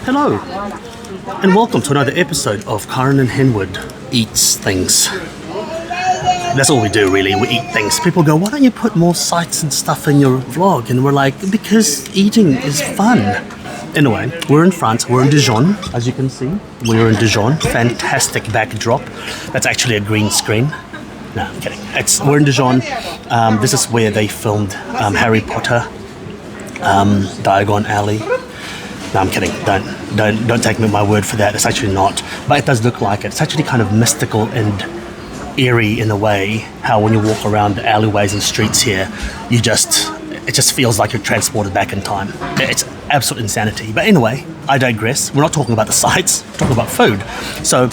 Hello, and welcome to another episode of Karen and Henwood Eats Things. That's all we do, really. We eat things. People go, why don't you put more sights and stuff in your vlog? And we're like, because eating is fun. Anyway, we're in France. We're in Dijon, as you can see. We're in Dijon. Fantastic backdrop. That's actually a green screen. No, I'm kidding. We're in Dijon. This is where they filmed Harry Potter, Diagon Alley. No, I'm kidding. Don't take my word for that. It's actually not. But it does look like it. It's actually kind of mystical and eerie in a way. How when you walk around the alleyways and streets here, it just feels like you're transported back in time. It's absolute insanity. But anyway, I digress. We're not talking about the sights. We're talking about food. So,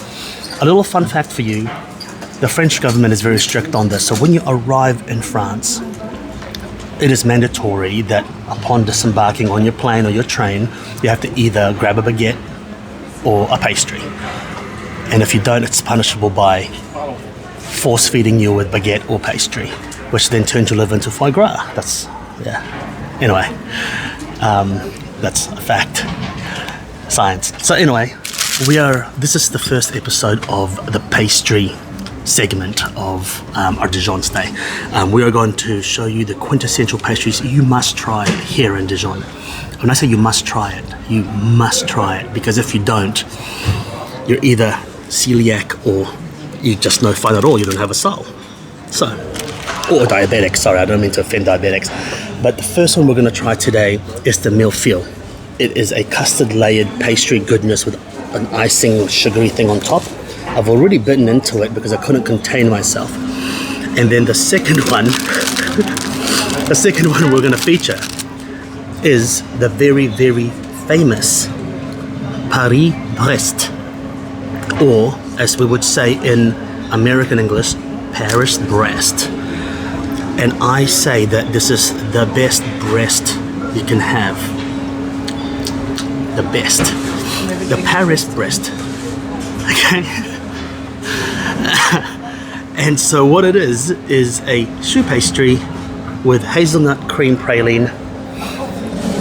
a little fun fact for you. The French government is very strict on this. So when you arrive in France, it is mandatory that upon disembarking on your plane or your train, you have to either grab a baguette or a pastry. And if you don't, it's punishable by force feeding you with baguette or pastry, which then turns your liver into foie gras. Anyway, that's a fact. Science. So anyway, this is the first episode of the pastry segment of our Dijon stay. We are going to show you the quintessential pastries you must try here in Dijon. When I say you must try it, because if you don't, you're either celiac or you just no fun at all, you don't have a soul. Or diabetic, sorry, I don't mean to offend diabetics. But the first one we're going to try today is the mille-feuille. It is a custard layered pastry goodness with an icing sugary thing on top. I've already bitten into it because I couldn't contain myself. And then the second one we're going to feature is the very, very famous Paris-Brest, or as we would say in American English, Paris-Brest. And I say that this is the best Brest you can have. The best. The Paris-Brest. Okay? And so what it is a choux pastry with hazelnut cream praline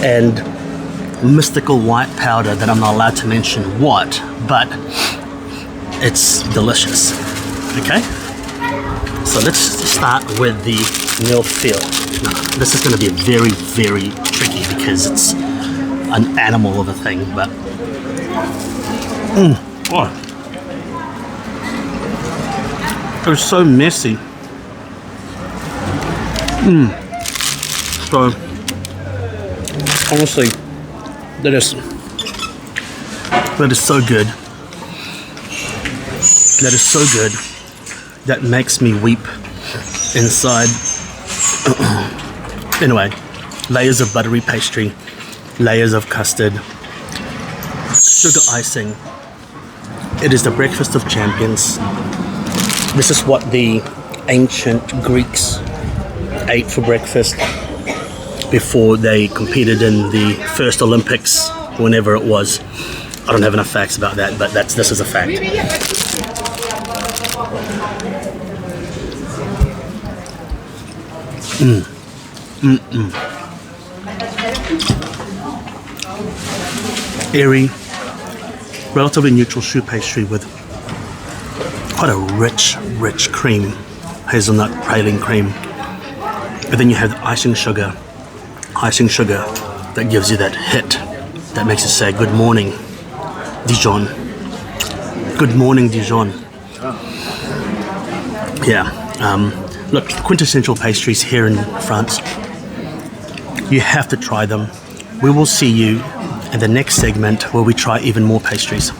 and mystical white powder that I'm not allowed to mention what, but it's delicious. Okay? So let's start with the mille-feuille. Now, this is going to be very, very tricky because it's an animal of a thing, but it was so messy. So honestly, that is so good. That is so good. That makes me weep inside. Anyway, layers of buttery pastry, layers of custard, sugar icing. It is the breakfast of champions. This is what the ancient Greeks ate for breakfast before they competed in the first Olympics, whenever it was. I don't have enough facts about that, but this is a fact. Airy, relatively neutral choux pastry with quite a rich cream, hazelnut praline cream. And then you have the icing sugar that gives you that hit that makes you say, good morning, Dijon. Good morning, Dijon. Yeah, look, quintessential pastries here in France. You have to try them. We will see you in the next segment where we try even more pastries.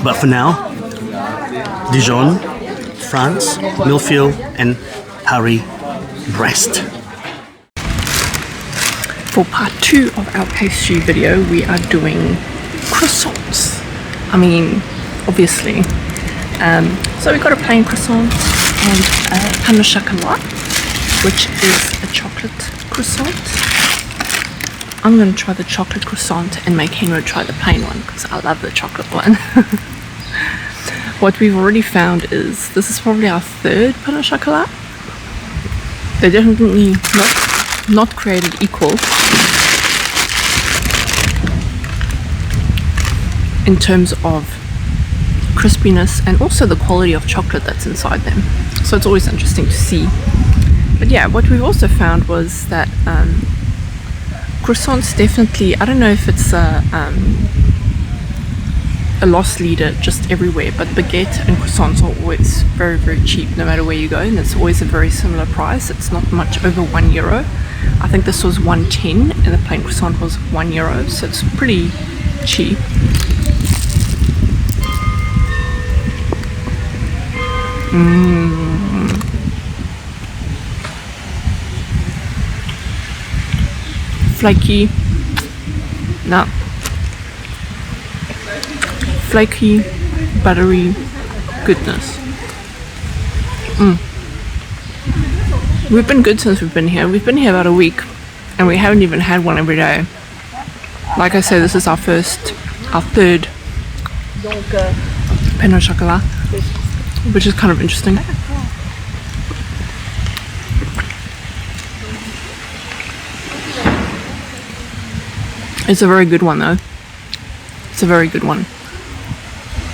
But for now, Dijon, France, mille-feuille, and Paris-Brest. For part 2 of our pastry video, we are doing croissants. I mean, obviously. So we got a plain croissant and a pain au chocolat, which is a chocolate croissant. I'm going to try the chocolate croissant and make Henry try the plain one because I love the chocolate one. What we've already found is this is probably our third pain au chocolat. They're definitely not created equal. in terms of crispiness and also the quality of chocolate that's inside them. So it's always interesting to see. But yeah, what we've also found was that croissants definitely, I don't know if it's a loss leader just everywhere, but baguette and croissants are always very, very cheap no matter where you go, and it's always a very similar price. It's not much over €1. I think this was 1.10 and the plain croissant was €1, so it's pretty cheap. Flaky, no, flaky, buttery goodness. We've been good since we've been here. We've been here about a week and we haven't even had one every day. Like I said, this is our third pain au chocolat, which is kind of interesting. It's a very good one though. It's a very good one.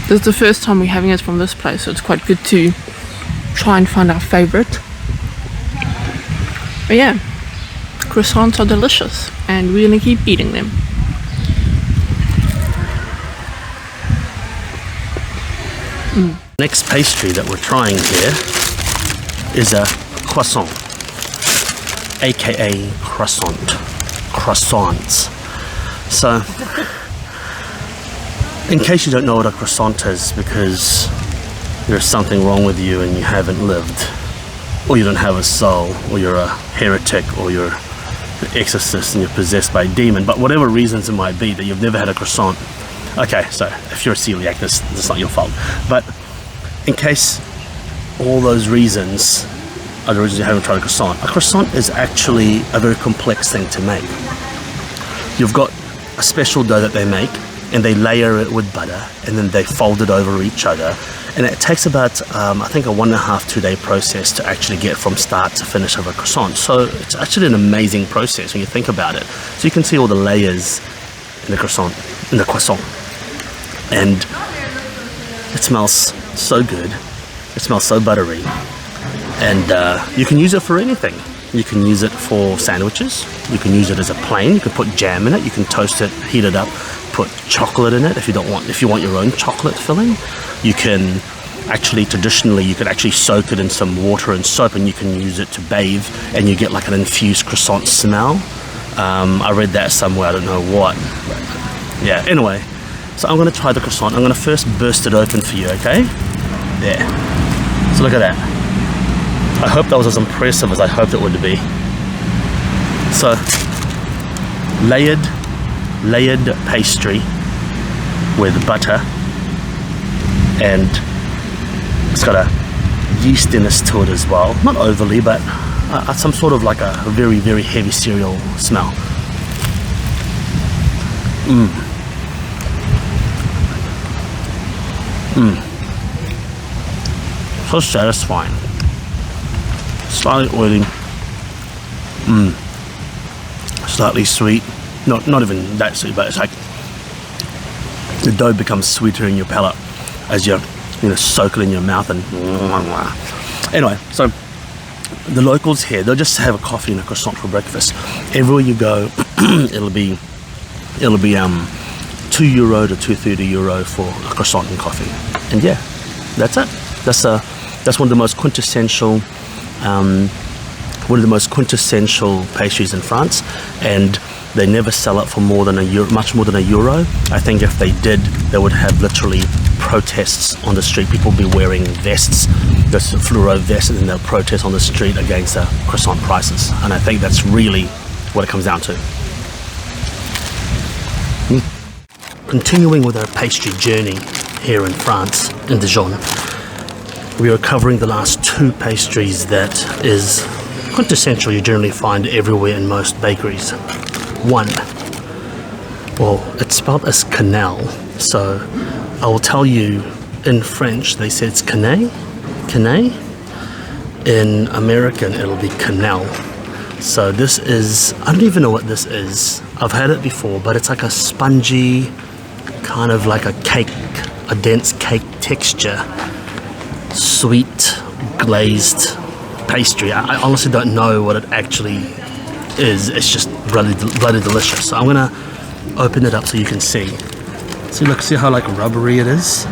This is the first time we're having it from this place, so it's quite good to try and find our favorite. But yeah, croissants are delicious and we're gonna keep eating them. Next pastry that we're trying here is a croissant, aka croissants. So, in case you don't know what a croissant is because there's something wrong with you and you haven't lived, or you don't have a soul, or you're a heretic, or you're an exorcist and you're possessed by a demon, but whatever reasons it might be that you've never had a croissant. Okay, so if you're a celiac, this is not your fault. But in case all those reasons are the reasons you haven't tried a croissant is actually a very complex thing to make. You've got a special dough that they make, and they layer it with butter, and then they fold it over each other, and it takes about I think a 1.5-2 day process to actually get from start to finish of a croissant. So it's actually an amazing process when you think about it. So you can see all the layers in the croissant, and it smells so good. It smells so buttery, and you can use it for anything. You can use it for sandwiches, you can use it as a plain, you can put jam in it, you can toast it, heat it up, put chocolate in it if you want your own chocolate filling. You can actually, traditionally, you could actually soak it in some water and soap, and you can use it to bathe, and you get like an infused croissant smell. I read that somewhere, I don't know what, but yeah, anyway. So I'm going to try the croissant. I'm going to first burst it open for you, okay? There. So look at that. I hope that was as impressive as I hoped it would be. So, layered pastry with butter, and it's got a yeastiness to it as well. Not overly, but some sort of like a very, very heavy cereal smell. So satisfying. Slightly oily, slightly sweet. Not even that sweet, but it's like the dough becomes sweeter in your palate as you soak it in your mouth. And anyway, so the locals here, they'll just have a coffee and a croissant for breakfast. Everywhere you go, it'll be €2 to €2.30 for a croissant and coffee. And yeah, that's it. That's one of the most quintessential pastries in France, and they never sell it for more than much more than €1. I think if they did, they would have literally protests on the street. People would be wearing vests, this fluoro vest, and then they'll protest on the street against the croissant prices. And I think that's really what it comes down to. Continuing with our pastry journey here in France, in Dijon, we are covering the last two pastries that is quintessential you generally find everywhere in most bakeries. One, well, it's spelled as Canai, so I will tell you in French they say it's Canai. In American it'll be Canal. So this is, I don't even know what this is. I've had it before, but it's like a spongy kind of like a cake, a dense cake texture, sweet glazed pastry. I honestly don't know what it actually is. It's just bloody delicious. So I'm gonna open it up so you can see. See, look, see how like rubbery it is?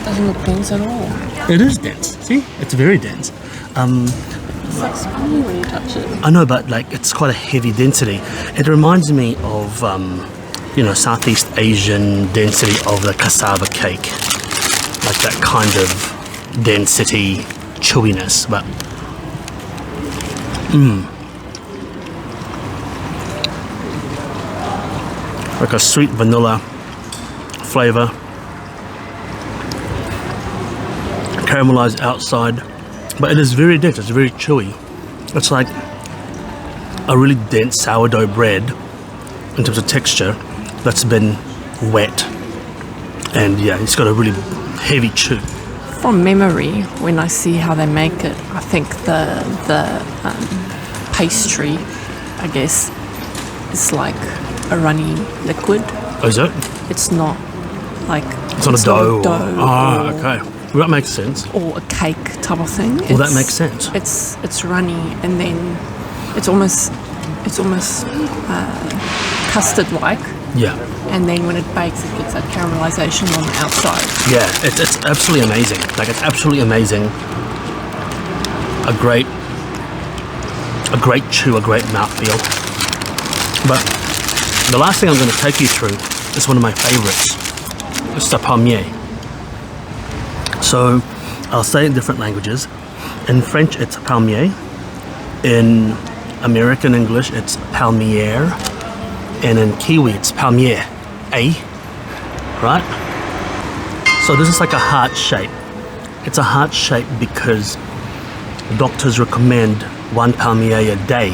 Doesn't look dense at all. It is dense. See, it's very dense. It's like spongy when you touch it. I know, but like it's quite a heavy density. It reminds me of you know, Southeast Asian density of the cassava cake, like that kind of density, chewiness. But like a sweet vanilla flavor, caramelized outside, but it is very dense. It's very chewy. It's like a really dense sourdough bread in terms of texture that's been wet, and yeah, it's got a really heavy chew. From memory, when I see how they make it, I think the pastry, I guess, is like a runny liquid. Oh, is it? It's not like It's not a dough. Ah, or, okay. Well, that makes sense. or a cake type of thing. Well, that makes sense. It's runny, and then it's almost custard-like. Yeah. And then when it bakes, it gets that caramelization on the outside. Yeah, it's absolutely amazing. Like, it's absolutely amazing. A great chew, a great mouthfeel. But the last thing I'm going to take you through is one of my favorites. It's the palmier. So I'll say it in different languages. In French, it's palmier. In American English, it's palmier. And in Kiwi, it's palmier. Right? So this is like a heart shape. It's a heart shape because doctors recommend 1 palmier a day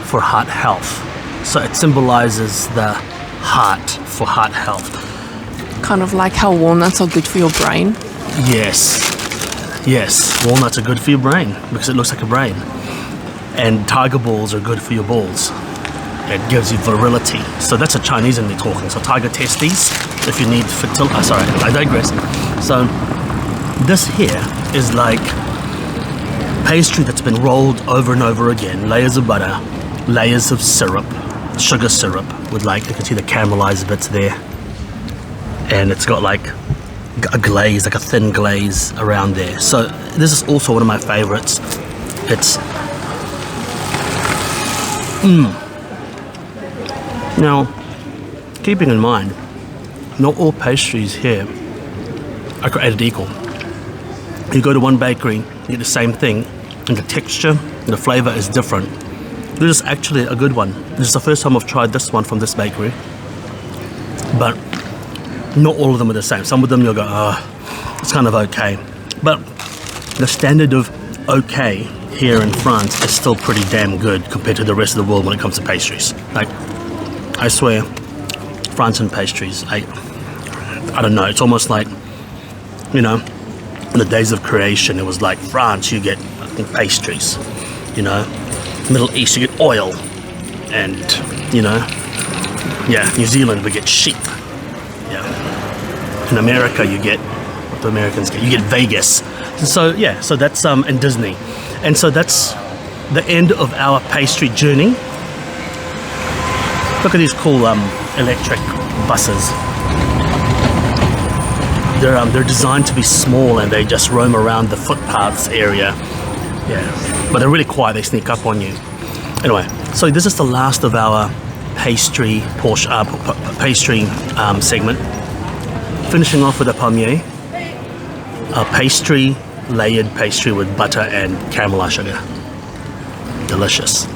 for heart health. So it symbolizes the heart for heart health. Kind of like how walnuts are good for your brain. Yes, walnuts are good for your brain because it looks like a brain. And tiger balls are good for your balls. It gives you virility. So that's a Chinese in me talking. So tiger testes, if you need fertility. Sorry, I digress. So this here is like pastry that's been rolled over and over again. Layers of butter, layers of syrup, sugar syrup with like, you can see the caramelized bits there. And it's got like a glaze, like a thin glaze around there. So this is also one of my favorites. It's Now, keeping in mind, not all pastries here are created equal. You go to one bakery, you get the same thing, and the texture and the flavor is different. This is actually a good one. This is the first time I've tried this one from this bakery, but not all of them are the same. Some of them you'll go, it's kind of okay. But the standard of okay here in France is still pretty damn good compared to the rest of the world when it comes to pastries. Like, I swear, France and pastries, I don't know, it's almost like, you know, in the days of creation, it was like France, you get pastries, you know, Middle East, you get oil, and, you know, yeah, New Zealand, we get sheep, yeah. In America, you get, what do Americans get? You get Vegas. So, yeah, so that's, and Disney. And so that's the end of our pastry journey. Look at these cool electric buses. They're designed to be small and they just roam around the footpaths area. Yeah, but they're really quiet. They sneak up on you. Anyway, so this is the last of our pastry portion, pastry segment. Finishing off with a palmier, a pastry, layered pastry with butter and caramelized sugar. Delicious.